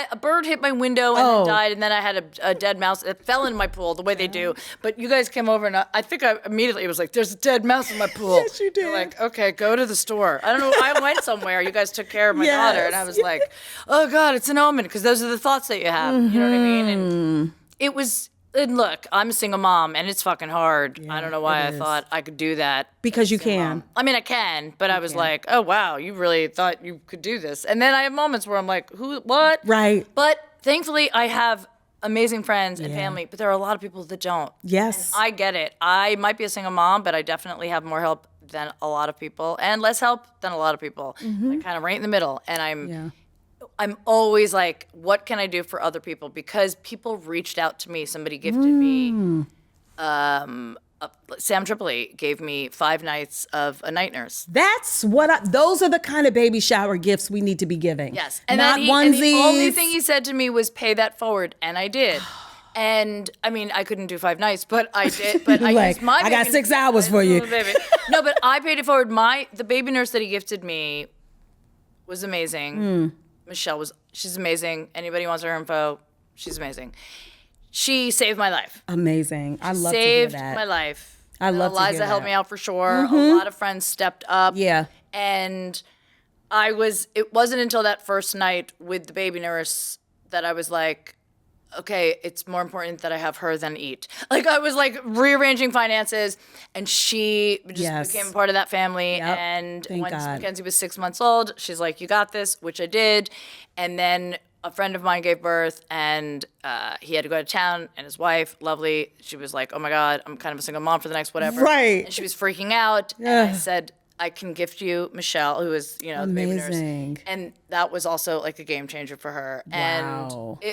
A bird hit my window and then died, and then I had a dead mouse. It fell in my pool the way they do. But you guys came over, and I think I immediately was like, "There's a dead mouse in my pool." Yes, you did. You're like, okay, go to the store. I don't know. I went somewhere. You guys took care of my daughter, and I was like, "Oh God, it's an omen," because those are the thoughts that you have. You know what I mean? And it was. And look, I'm a single mom, and it's fucking hard. I don't know why I thought I could do that. Because you can. I mean, I can, but I was like, oh, wow, you really thought you could do this. And then I have moments where I'm like, who, what? Right. But thankfully, I have amazing friends and family, but there are a lot of people that don't. Yes. And I get it. I might be a single mom, but I definitely have more help than a lot of people and less help than a lot of people. I'm kind of right in the middle. And I'm always like, what can I do for other people? Because people reached out to me. Somebody gifted me. Sam Tripoli gave me 5 nights of a night nurse. That's what those are the kind of baby shower gifts we need to be giving. Yes. And not then onesies. and the only thing he said to me was pay that forward. And I did. And I mean, I couldn't do 5 nights, but I did. But I Like, used my I got baby 6 nurse. hours for you. Baby. No, but I paid it forward. The baby nurse that he gifted me was amazing. Michelle she's amazing. Anybody wants her info, she's amazing. She saved my life. Amazing. I love Saved to hear that. my life. I love to hear Eliza helped that. me out for sure. A lot of friends stepped up. Yeah. And it wasn't until that first night with the baby nurse that I was like, okay, it's more important that I have her than eat. Like I was like rearranging finances, and she just became a part of that family. Yep. And Thank once God. Mackenzie was 6 months old, she's like, you got this, which I did. And then a friend of mine gave birth, and he had to go to town, and his wife, lovely, she was like, oh my God, I'm kind of a single mom for the next whatever. Right. And she was freaking out. And I said, I can gift you Michelle, who is, the baby nurse. Amazing. And that was also like a game changer for her. Wow. And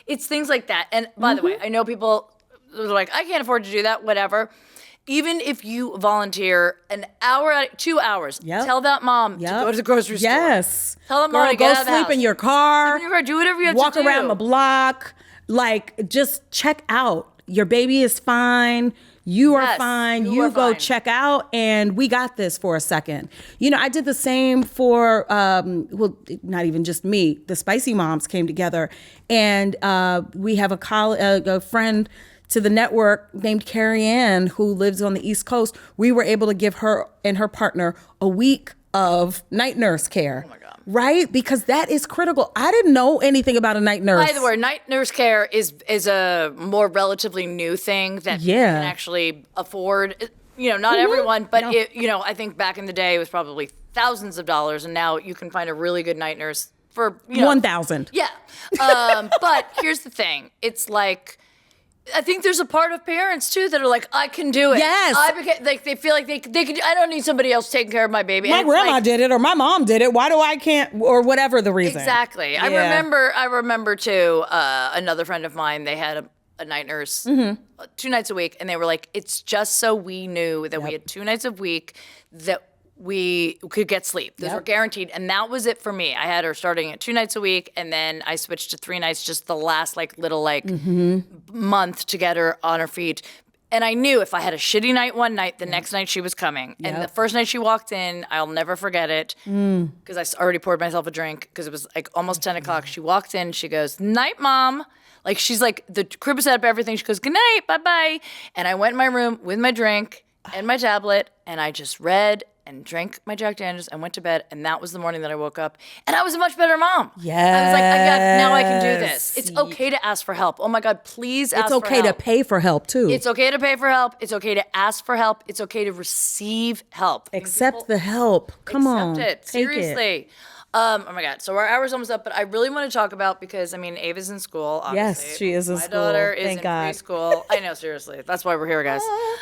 it's things like that. And by the way, I know people are like, I can't afford to do that, whatever. Even if you volunteer an hour, 2 hours, tell that mom to go to the grocery store. Yes. Tell that mom Girl, to get go out of the sleep house. in your car. Sleep in your car, do whatever you have Walk to do. around the block. Like, just check out. Your baby is fine. You are Yes, fine. you You are go fine. check out, and we got this for a second. I did the same for, not even just me. The Spicy Moms came together, and we have a friend to the network named Carrie Ann, who lives on the East Coast. We were able to give her and her partner a week of night nurse care. Oh my God. Right? Because that is critical. I didn't know anything about a night nurse. By the way, night nurse care is a more relatively new thing that you can actually afford. You know, not everyone, but I think back in the day it was probably thousands of dollars, and now you can find a really good night nurse for $1,000. Yeah. But here's the thing: it's like, I think there's a part of parents too that are like, I can do it. Yes. They feel like they can. I don't need somebody else taking care of my baby. My grandma did it, or my mom did it. Why do I can't? Or whatever the reason. Exactly. Yeah. I remember too. Another friend of mine. They had a night nurse 2 nights a week, and they were like, it's just so we knew that we had 2 nights a week that we could get sleep. Those were guaranteed, and that was it for me. I had her starting at 2 nights a week, and then I switched to 3 nights, just the last month to get her on her feet. And I knew if I had a shitty night one night, the next night she was coming. And the first night she walked in, I'll never forget it, because I already poured myself a drink, because it was like almost 10 o'clock. She walked in, she goes, "Night, Mom." Like, she's like, the crib was set up, everything. She goes, "Good night, bye-bye." And I went in my room with my drink and my tablet, and I just read and drank my Jack Daniels and went to bed. And that was the morning that I woke up, and I was a much better mom. Yes. I was like, now I can do this. It's okay to ask for help. Oh my God, please ask for help. It's okay to pay for help too. It's okay to pay for help. It's okay to ask for help. It's okay to receive help. Accept the help. Come on. Accept it. Seriously. Oh my God. So our hour's almost up, but I really want to talk about, because Ava's in school, obviously. Yes, she is in school. My daughter is Thank in God. preschool. I know, seriously. That's why we're here, guys.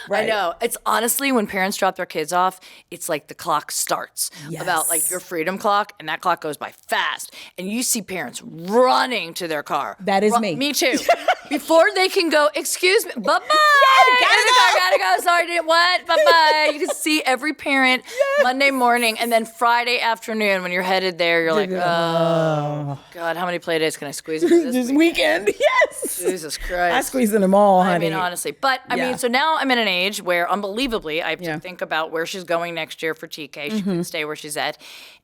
Right. I know. It's honestly, when parents drop their kids off, it's like the clock starts. Yes. About like your freedom clock, and that clock goes by fast. And you see parents running to their car. That is me. Me too. Before they can go, "Excuse me, bye-bye. Gotta go. Sorry, what? Bye-bye." You can see every parent Monday morning, and then Friday afternoon when you're headed there, you're like, oh, God, how many play days can I squeeze into this weekend? Yes. Jesus Christ. I squeeze in them all, honey. I mean, honestly. But, so now I'm at an age where, unbelievably, I have to think about where she's going next year for TK. She can stay where she's at.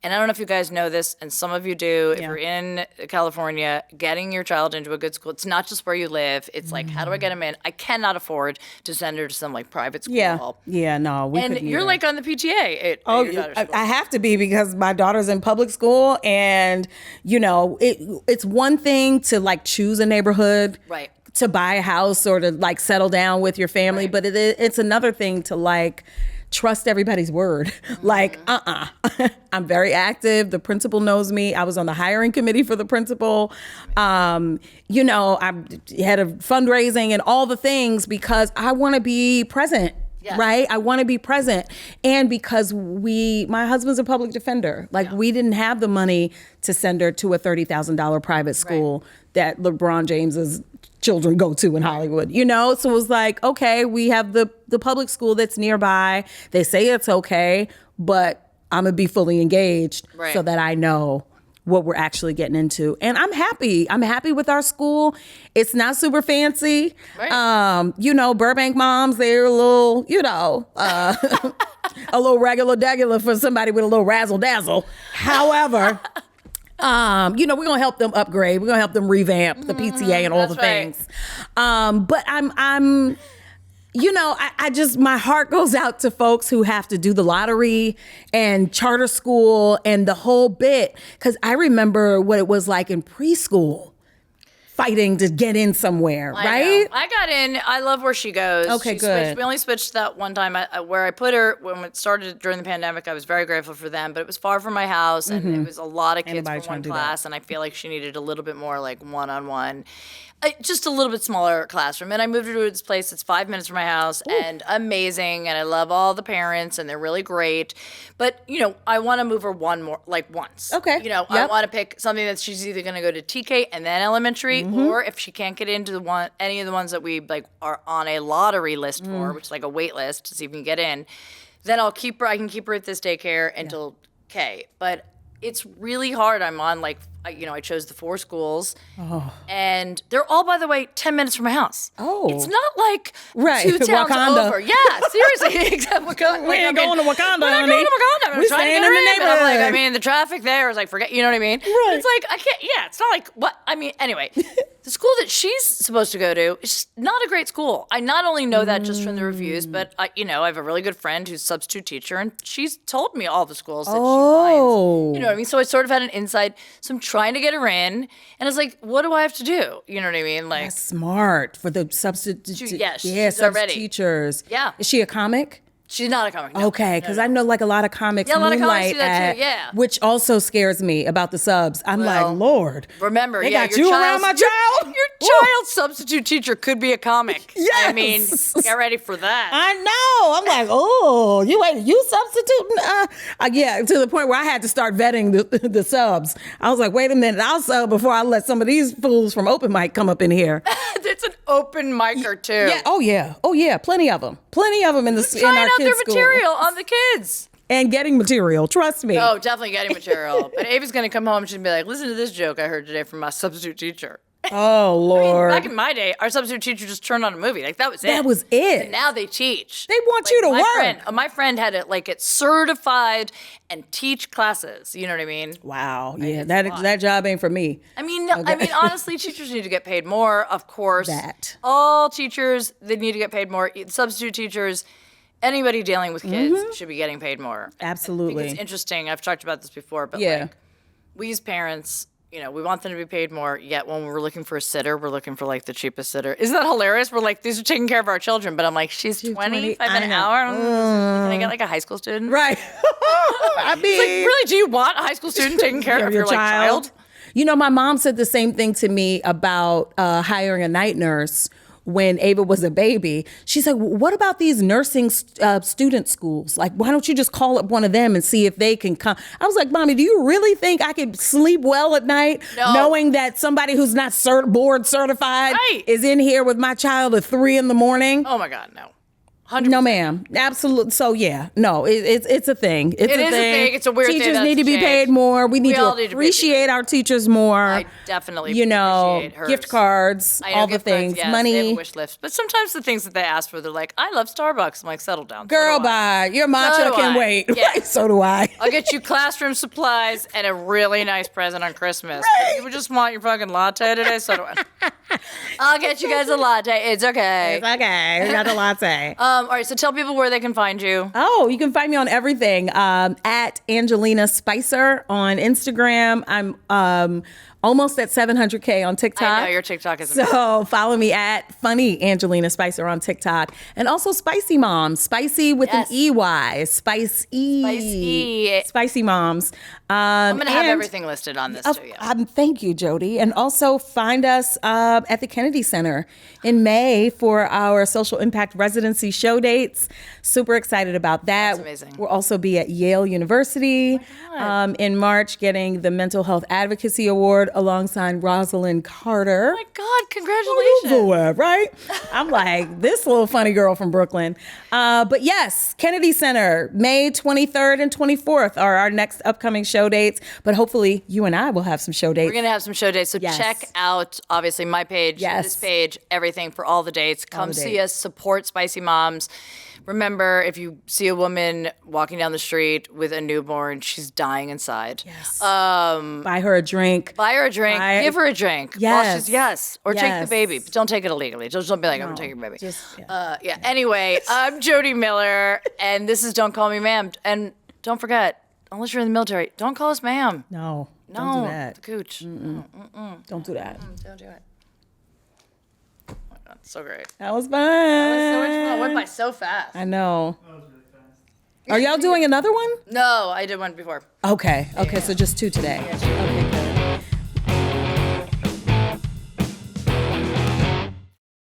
And I don't know if you guys know this, and some of you do. If you're in California, getting your child into a good school, it's not just where you live. It's like, how do I get them in? I cannot afford to send her to some like private school. Yeah, no. And you're like on the PTA at your daughter's school. I have to be, because my daughter's in public school, and it's one thing to like choose a neighborhood, right, to buy a house or to like settle down with your family, but it's another thing to like trust everybody's word. Like, I'm very active. The principal knows me. I was on the hiring committee for the principal. I had a fundraising and all the things, because I want to be present. Yes. Right? I want to be present. And because my husband's a public defender. Like, we didn't have the money to send her to a $30,000 private school that LeBron James's children go to in Hollywood, So it was like, okay, we have the public school that's nearby. They say it's okay, but I'm going to be fully engaged so that I know what we're actually getting into. And I'm happy. I'm happy with our school. It's not super fancy. Right. Burbank moms, they're a little, a little regular for somebody with a little razzle dazzle. However, we're going to help them upgrade. We're going to help them revamp the PTA and all the things. But I'm I just, my heart goes out to folks who have to do the lottery and charter school and the whole bit. Because I remember what it was like in preschool, fighting to get in somewhere, right? I got in. I love where she goes. Okay, good. We only switched that one time. Where I put her, when it started during the pandemic, I was very grateful for them. But it was far from my house, and it was a lot of kids from one class, and I feel like she needed a little bit more like one-on-one. Just a little bit smaller classroom. And I moved her to this place that's 5 minutes from my house. Ooh. And amazing. And I love all the parents, and they're really great. But, I want to move her once. Okay. I want to pick something that she's either going to go to TK and then elementary, or if she can't get into any of the ones that we are on a lottery list for, which is like a wait list to see if we can get in, then I can keep her at this daycare until K. But it's really hard. I'm on I chose the 4 schools, and they're all, by the way, 10 minutes from my house. Oh. It's not like Right. 2 towns Wakanda. over. Yeah, seriously. Except Wakanda. We ain't going to Wakanda, We're not honey. going to Wakanda. I'm We trying to staying get in her the in, but I'm like, neighborhood. I mean, the traffic there is like, forget, you know what I mean? Right. It's like, I can't, it's not like, what, I mean, anyway, the school that she's supposed to go to is not a great school. I not only know that just from the reviews, but I have a really good friend who's a substitute teacher, and she's told me all the schools that she finds. You know what I mean? So I sort of had an insight. So I'm trying to get her in, and it's like, what do I have to do? You know what I mean? Like, That's smart for the substitute. she's substitute already. teachers. Yeah. Is she a comic? she's not a comic. No. Okay, because I know like a lot of comics Yeah, a lot of comics moonlight do that at, too, yeah. which also scares me about the subs. I'm Well, like, Lord, Remember, they yeah, got your you around my child. Your child's substitute teacher could be a comic. I mean, Yes. get ready for that. I know. I'm like, oh, you substituting? Yeah, to the point where I had to start vetting the subs. I was like, wait a minute, I'll sub before I let some of these fools from open mic come up in here. It's an open mic or two. Yeah. Oh yeah. Plenty of them in the in Trying our out kids' their school. material on the kids. And getting material. Trust me. Oh, definitely getting material. But Ava's going to come home and she's going to be like, listen to this joke I heard today from my substitute teacher. Oh Lord. Back in my day, our substitute teacher just turned on a movie. Like, that was it. That was it. And now they teach. They want you to work. My friend had it, like, get certified and teach classes. You know what I mean? Wow. Yeah. That job ain't for me. I mean, honestly, teachers need to get paid more, of course. That. All teachers, they need to get paid more. Substitute teachers, anybody dealing with kids should be getting paid more. Absolutely. I think it's interesting. I've talked about this before, but Yeah. like, we as parents, we want them to be paid more, yet when we're looking for a sitter, we're looking for like the cheapest sitter. Isn't that hilarious? We're like, these are taking care of our children, but I'm like, she's 25 I an know. hour? Can I get like a high school student? Right. I mean, It's like, really, do you want a high school student taking care of your like, child? You know, my mom said the same thing to me about hiring a night nurse when Ava was a baby. She's like, what about these nursing student schools? Like, why don't you just call up one of them and see if they can come? I was like, Mommy, do you really think I could sleep well at night knowing that somebody who's not board certified is in here with my child at 3 a.m? Oh my God, no. 100%. No, ma'am. Absolutely. So yeah, no, it's a thing. It is a thing. It's a weird thing. Teachers That's need to be changed. paid more. We need all to need to be appreciate our teachers more. I definitely appreciate hers. Gift cards, I know, all the gift cards, things, yes, they money. have a wish list. But sometimes the things that they ask for, they're like, I love Starbucks. I'm like, settle down. Girl, bye. Your matcha do can I. wait. Yeah. Right, so do I. I'll get you classroom supplies and a really nice present on Christmas. But you would just want your fucking latte today, so do I. I'll get you guys a latte. It's okay. It's okay. We got the latte. All right, so tell people where they can find you. Oh, you can find me on everything at Angelina Spicer on Instagram. I'm almost at 700K on TikTok. I know, your TikTok is amazing. So follow me at funny Angelina Spicer on TikTok. And also Spicy Moms. Spicy with an EY. Spicy Moms. I'm going to have everything listed on this too, yeah. Thank you, Jodi. And also find us at the Kennedy Center in May for our social impact residency show dates. Super excited about that. That's amazing. We'll also be at Yale University in March getting the Mental Health Advocacy Award alongside Rosalind Carter. Oh my God, congratulations. Right? I'm like, this little funny girl from Brooklyn. But yes, Kennedy Center, May 23rd and 24th are our next upcoming show dates. But hopefully you and I will have some show dates. We're going to have some show dates. So check out, obviously, my page, this page, everything for all the dates. Come see us, support Spicy Moms. Remember, if you see a woman walking down the street with a newborn, she's dying inside. Yes. Buy her a drink. Buy her a drink. Give her a drink. Yes. Or take the baby. But don't take it illegally. Just don't be like, I'm going to take your baby. Anyway, I'm Jodi Miller, and this is Don't Call Me Ma'am. And don't forget, unless you're in the military, don't call us ma'am. No, don't do that. The cooch. Don't do that. Don't do it. Oh my God, so great. That was fun. That was so much fun. It went by so fast. I know. That was really fast. Are y'all doing another one? No, I did one before. Okay. So just 2 today. Okay, good.